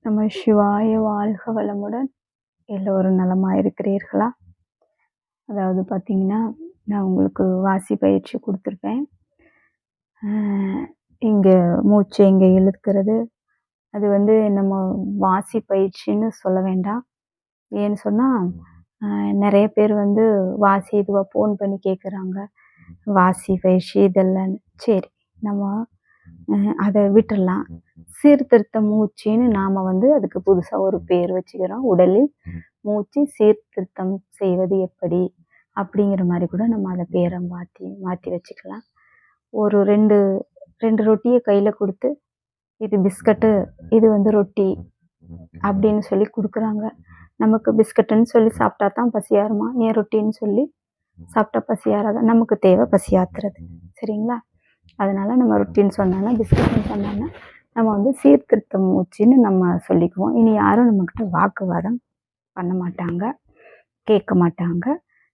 நம சிவாய. வாழ்க வளமுடன். எல்லோரும் நலமாக இருக்கிறீர்களா? அதாவது பார்த்தீங்கன்னா, நான் உங்களுக்கு வாசி பயிற்சி கொடுத்துருப்பேன். இங்கே மூச்சு இங்கே இழுக்கிறது, அது வந்து நம்ம வாசி பயிற்சின்னு சொல்ல வேண்டாம். ஏன்னு சொன்னால், நிறைய பேர் வந்து வாசி இதுவாக ஃபோன் பண்ணி கேட்குறாங்க, வாசி பயிற்சி இதெல்லாம். சரி, நம்ம அதை விட்டுடலாம். சீர்திருத்த மூச்சுன்னு நாம் வந்து அதுக்கு புதுசாக ஒரு பேர் வச்சுக்கிறோம். உடலில் மூச்சு சீர்திருத்தம் செய்வது எப்படி அப்படிங்கிற மாதிரி கூட நம்ம அதை பேரை மாற்றி வச்சுக்கலாம். ஒரு ரெண்டு ரொட்டியை கையில் கொடுத்து, இது பிஸ்கட்டு, இது வந்து ரொட்டி அப்படின்னு சொல்லி கொடுக்குறாங்க. நமக்கு பிஸ்கட்டுன்னு சொல்லி சாப்பிட்டா தான் பசியாருமா, ஏன் ரொட்டின்னு சொல்லி சாப்பிட்டா பசியாராதான். நமக்கு தேவை பசியாத்துறது. சரிங்களா? அதனால் நம்ம ரொட்டின்னு சொன்னோன்னா, பிஸ்கட்னு சொன்னோன்னா நம்ம வந்து சீர்திருத்த மூச்சுன்னு நம்ம சொல்லிக்குவோம். இனி யாரும் நம்மக்கிட்ட வாக்குவாதம் பண்ண மாட்டாங்க, கேட்க மாட்டாங்க.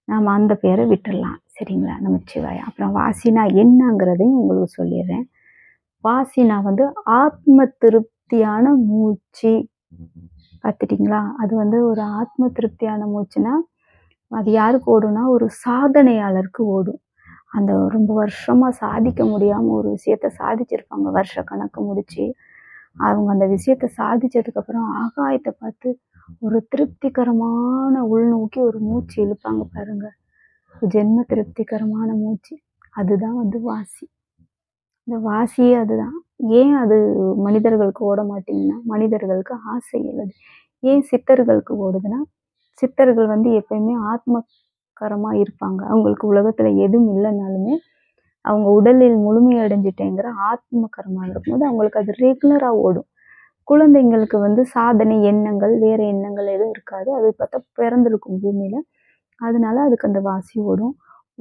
நாம் அந்த பேரை விட்டுடலாம். சரிங்களா? நமச்சிவாயா. அப்புறம் வாசினா என்னங்கிறதையும் உங்களுக்கு சொல்லிடுறேன். வாசினா வந்து ஆத்ம திருப்தியான மூச்சு. பார்த்துட்டிங்களா? அது வந்து ஒரு ஆத்ம திருப்தியான மூச்சுன்னா அது யாருக்கு ஓடும்னா, ஒரு சாதனையாளருக்கு ஓடும். அந்த ரொம்ப வருஷமாக சாதிக்க முடியாமல் ஒரு விஷயத்த சாதிச்சிருப்பாங்க, வருஷ கணக்கு முடித்து. அவங்க அந்த விஷயத்த சாதித்ததுக்கப்புறம் ஆகாயத்தை பார்த்து ஒரு திருப்திகரமான உள்நோக்கி ஒரு மூச்சு இழுப்பாங்க பாருங்க, ஜென்ம திருப்திகரமான மூச்சு. அதுதான் வந்து வாசி. இந்த வாசியே அதுதான். ஏன் அது மனிதர்களுக்கு ஓட மாட்டேங்குன்னா, மனிதர்களுக்கு ஆசை உள்ளது. ஏன் சித்தர்களுக்கு ஓடுதுன்னா, சித்தர்கள் வந்து எப்பயுமே ஆத்மகரமாக இருப்பாங்க. அவங்களுக்கு உலகத்தில் எதுவும் இல்லைனாலுமே அவங்க உடலில் முழுமையடைஞ்சிட்டேங்கிற ஆத்மகரமாக இருக்கும்போது அவங்களுக்கு அது ரெகுலராக ஓடும். குழந்தைங்களுக்கு வந்து சாதனை எண்ணங்கள், வேறு எண்ணங்கள் எதுவும் இருக்காது. அது பார்த்தா பிறந்திருக்கும் பூமியில். அதனால அதுக்கு அந்த வாசி ஓடும்.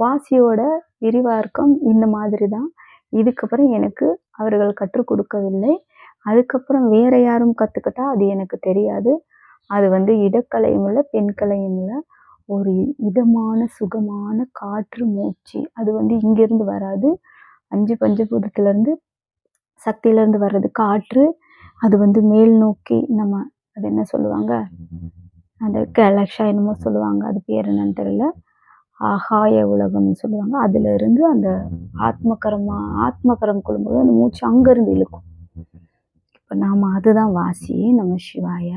வாசியோட விரிவாக்கம் இந்த மாதிரி தான். இதுக்கப்புறம் எனக்கு அவர்கள் கற்றுக் கொடுக்கவில்லை. அதுக்கப்புறம் வேற யாரும் கற்றுக்கிட்டா அது எனக்கு தெரியாது. அது வந்து இடக்கலையும் இல்லை, பெண்கலையும் இல்லை. ஒரு இதமான சுகமான காற்று மூச்சு. அது வந்து இங்கேருந்து வராது, 5 பஞ்சபூதத்திலேருந்து சக்தியிலேருந்து வர்றது காற்று. அது வந்து மேல் நோக்கி நம்ம அது என்ன சொல்லுவாங்க, அந்த கேலக்ஷா என்னமோ சொல்லுவாங்க, அது பேர் என்னன்னு தெரியல, ஆகாய உலகம்னு சொல்லுவாங்க. அதிலிருந்து அந்த ஆத்மகரம் கொள்ளும்போது அந்த மூச்சு அங்கேருந்து இழுக்கும். இப்போ நாம் அதுதான் வாசி. நம்ம சிவாய.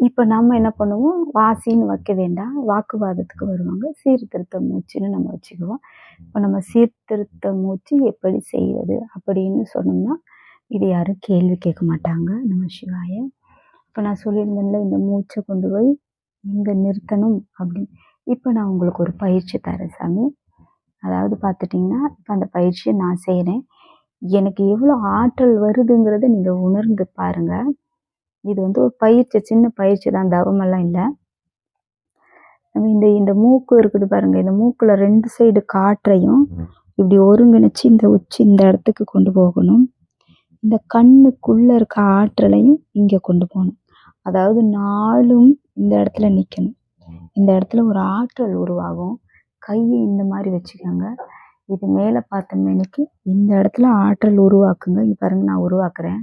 இப்போ நம்ம என்ன பண்ணுவோம், வாசின்னு வைக்க வேண்டாம், வாக்குவாதத்துக்கு வருவாங்க. சீர்திருத்த மூச்சுன்னு நம்ம வச்சுக்குவோம். இப்போ நம்ம சீர்திருத்த மூச்சு எப்படி செய்வது அப்படின்னு சொன்னோம்னா, இது யாரும் கேள்வி கேட்க மாட்டாங்க. நம்ம சிவாய. இப்போ நான் சொல்லியிருந்தேன்ல, இந்த மூச்சை கொண்டு போய் இங்கே நிறுத்தணும் அப்படின்னு. இப்போ நான் உங்களுக்கு ஒரு பயிற்சி தரேன் சாமி. அதாவது பார்த்துட்டிங்கன்னா, இப்போ அந்த பயிற்சியை நான் செய்கிறேன். எனக்கு எவ்வளோ ஆற்றல் வருதுங்கிறத நீங்கள் உணர்ந்து பாருங்கள். இது வந்து ஒரு பயிற்சி, சின்ன பயிற்சி தான், தவமெல்லாம் இல்லை. இந்த மூக்கு இருக்குது பாருங்க, இந்த மூக்குல 2 சைடு காற்றையும் இப்படி ஒருங்கிணைச்சு இந்த உச்சி இந்த இடத்துக்கு கொண்டு போகணும். இந்த கண்ணுக்குள்ள இருக்க ஆற்றலையும் இங்கே கொண்டு போகணும். அதாவது நாலும் இந்த இடத்துல நிற்கணும். இந்த இடத்துல ஒரு ஆற்றல் உருவாகும். கையை இந்த மாதிரி வச்சுக்கோங்க. இது மேலே பார்த்த மேனிக்கு இந்த இடத்துல ஆற்றல் உருவாக்குங்க. இங்கே பாருங்க, நான் உருவாக்குறேன்.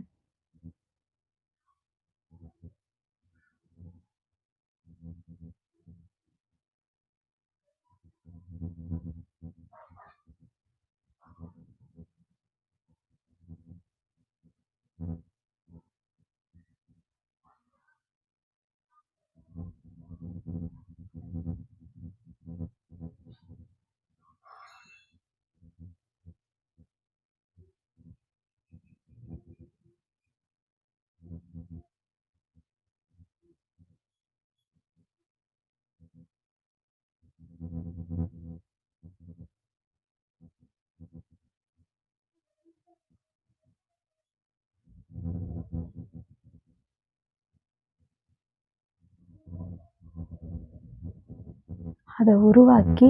அதை உருவாக்கி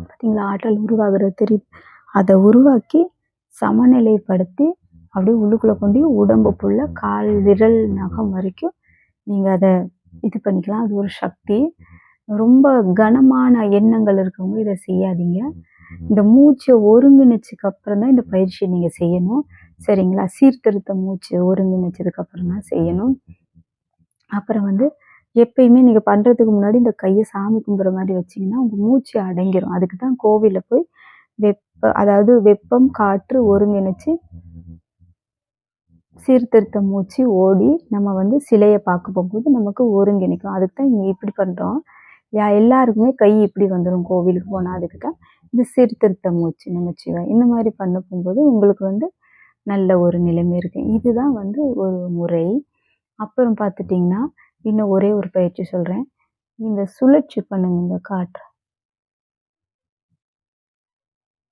பார்த்தீங்களா, ஆற்றல் உருவாகிறது தெரியுது. அதை உருவாக்கி சமநிலைப்படுத்தி அப்படியே உள்ளுக்குள்ளே கொண்டு உடம்பு ஃபுல்லாக கால் விரல் நகம் வரைக்கும் நீங்கள் அதை இது பண்ணிக்கலாம். அது ஒரு சக்தி. ரொம்ப கனமான எண்ணங்கள் இருக்கவங்க இதை செய்யாதீங்க. இந்த மூச்சை ஒருங்கிணைச்சதுக்கு அப்புறம் தான் இந்த பயிற்சியை நீங்கள் செய்யணும். சரிங்களா? சீர்திருத்த மூச்சு ஒருங்கிணைச்சதுக்கு அப்புறம் தான் செய்யணும். அப்புறம் வந்து எப்பயுமே நீங்க பண்றதுக்கு முன்னாடி இந்த கைய சாமி கும்புற மாரி வச்சீங்கன்னா, உங்க மூச்சு அடங்கிரும். அதுக்கு தான் கோவில்ல போய் அதாவது வெப்பம், காற்று ஒருங்கிணைச்சு சீர்திருத்த மூச்சு ஓடி நம்ம வந்து சிலைய பார்க்க போகும்போது நமக்கு ஒருங்கிணைக்கும். அதுக்கு தான் இங்க இப்படி பண்றோம். எல்லாருக்குமே கை இப்படி வந்துரும் கோவிலுக்கு போனா. அதுக்கு தான் இந்த சீர்திருத்த மூச்சு நமச்சிவாய். இந்த மாரி பண்ண போகும்போது உங்களுக்கு வந்து நல்ல ஒரு நிலைமை இருக்கு. இதுதான் வந்து ஒரு முறை. அப்புறம் பார்த்துட்டீங்கன்னா, இன்னும் ஒரே ஒரு பயிற்சி சொல்றேன். இந்த சுழற்சி பண்ணுங்க இந்த காற்ற.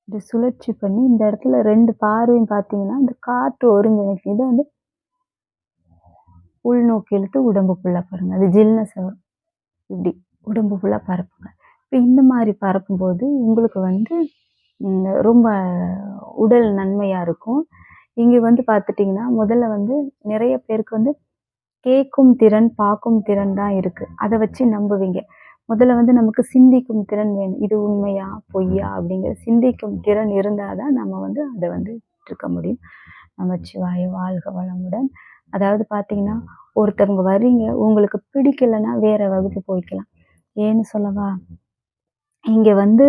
இந்த சுழற்சி பண்ணி இந்த இடத்துல 2 பார்வையும் பார்த்தீங்கன்னா, இந்த காற்று ஒருங்கிணைக்கும். இத வந்து உள்நோக்கி இழுத்து உடம்பு ஃபுல்லா பாருங்க. அது ஜில்னஸ் வரும். இப்படி உடம்பு ஃபுல்லா பரப்புங்க. இப்ப இந்த மாரி பரப்பும்போது உங்களுக்கு வந்து ரொம்ப உடல் நன்மையா இருக்கும். இங்க வந்து பார்த்துட்டீங்கன்னா, முதல்ல வந்து நிறைய பேருக்கு வந்து கேட்கும் திறன், பார்க்கும் திறன் தான் இருக்கு. அத வச்சு நம்புவீங்க. முதல்ல வந்து நமக்கு சிந்திக்கும் திறன் வேணும். இது உண்மையா? பொய்யா? அப்படிங்கிற சிந்திக்கும் திறன் இருந்தா தான் நம்ம வந்து அத வந்து இருக்க முடியும். நமச்சிவாய வாழ்க வளமுடன். அதாவது பார்த்தீங்கன்னா, ஒருத்தவங்க வர்றீங்க, உங்களுக்கு பிடிக்கலன்னா வேற வகுப்பு போய்க்கலாம். ஏன்னு சொல்லவா? இங்க வந்து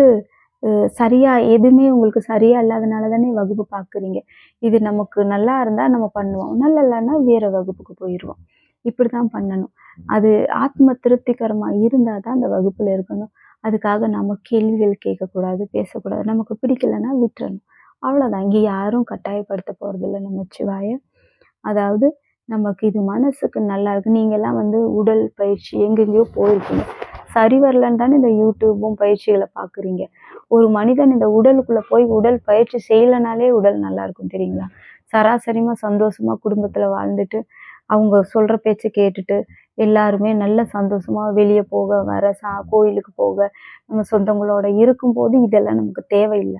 சரியா எதுவுமே உங்களுக்கு சரியா இல்லாதனால தானே வகுப்பு பார்க்குறீங்க. இது நமக்கு நல்லா இருந்தா நம்ம பண்ணுவோம். நல்லா இல்லன்னா வேற வகுப்புக்கு போயிருவோம். இப்படிதான் பண்ணணும். அது ஆத்ம திருப்திகரமா இருந்தா தான் அந்த வகுப்புல இருக்கணும். அதுக்காக நம்ம கேள்விகள் கேட்கக்கூடாது, பேசக்கூடாது. நமக்கு பிடிக்கலன்னா விட்டுறணும். அவ்வளோதான். இங்க யாரும் கட்டாயப்படுத்த போறதில்ல நமச்சிவாய. அதாவது நமக்கு இது மனசுக்கு நல்லா இருக்கு. நீங்கலாம் வந்து உடல் பயிற்சி எங்கெங்கேயோ போயிருக்கீங்க. சரி வரலன்னு தானே இந்த யூடியூபும் பயிற்சிகள பார்க்குறீங்க. ஒரு மனிதன் இந்த உடலுக்குள்ள போய் உடல் பயிற்சி செய்யலனாலே உடல் நல்லா இருக்கும் தெரியுங்களா? சராசரிமா சந்தோஷமா குடும்பத்துல வாழ்ந்துட்டு, அவங்க சொல்ற பேச்ச கேட்டுட்டு, எல்லாருமே நல்ல சந்தோஷமா வெளிய போக, வர, கோயிலுக்கு போக, நம்ம சொந்தங்களோட இருக்கும்போது இதெல்லாம் நமக்கு தேவையில்ல.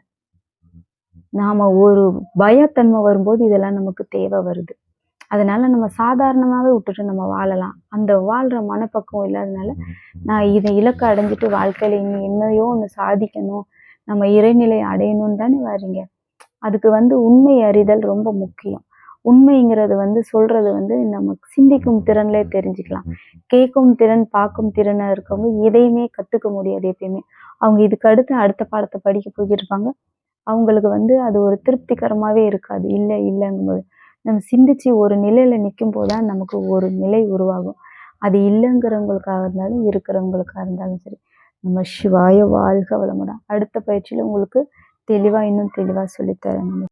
நாம ஒரு பயத்தன்மை வரும்போது இதெல்லாம் நமக்கு தேவை வருது. அதனால நம்ம சாதாரணமாவே விட்டுட்டு நம்ம வாழலாம். அந்த வாழ்ற மனப்பக்குவம் இல்லாதனால, நான் இத இலக்க அடைஞ்சுட்டு வாழ்க்கையில இனி என்னையோ ஒண்ணு சாதிக்கணும். நம்ம இறைநிலை அடையணும்னு தானே வர்றீங்க. அதுக்கு வந்து உண்மை அறிதல் ரொம்ப முக்கியம். உண்மைங்கிறது வந்து சொல்றது வந்து நம்ம சிந்திக்கும் திறன்லே தெரிஞ்சுக்கலாம். கேட்கும் திறன், பார்க்கும் திறனா இருக்கவங்க எதையுமே கத்துக்க முடியாது எப்பயுமே. அவங்க இதுக்கு அடுத்து அடுத்த பாடத்த படிக்க போய்க்கிட்டு இருப்பாங்க. அவங்களுக்கு வந்து அது ஒரு திருப்திகரமாவே இருக்காது. இல்லங்கும்போது. நம்ம சிந்திச்சு ஒரு நிலையில நிக்கும்போது தான் நமக்கு ஒரு நிலை உருவாகும். அது இல்லங்கிறவங்களுக்காக இருந்தாலும், இருக்கிறவங்களுக்கா இருந்தாலும் சரி. நம்ம சிவாய வாழ்க வளமுடன். அடுத்த பயிற்சியில உங்களுக்கு இன்னும் தெளிவா சொல்லித் தரேன்.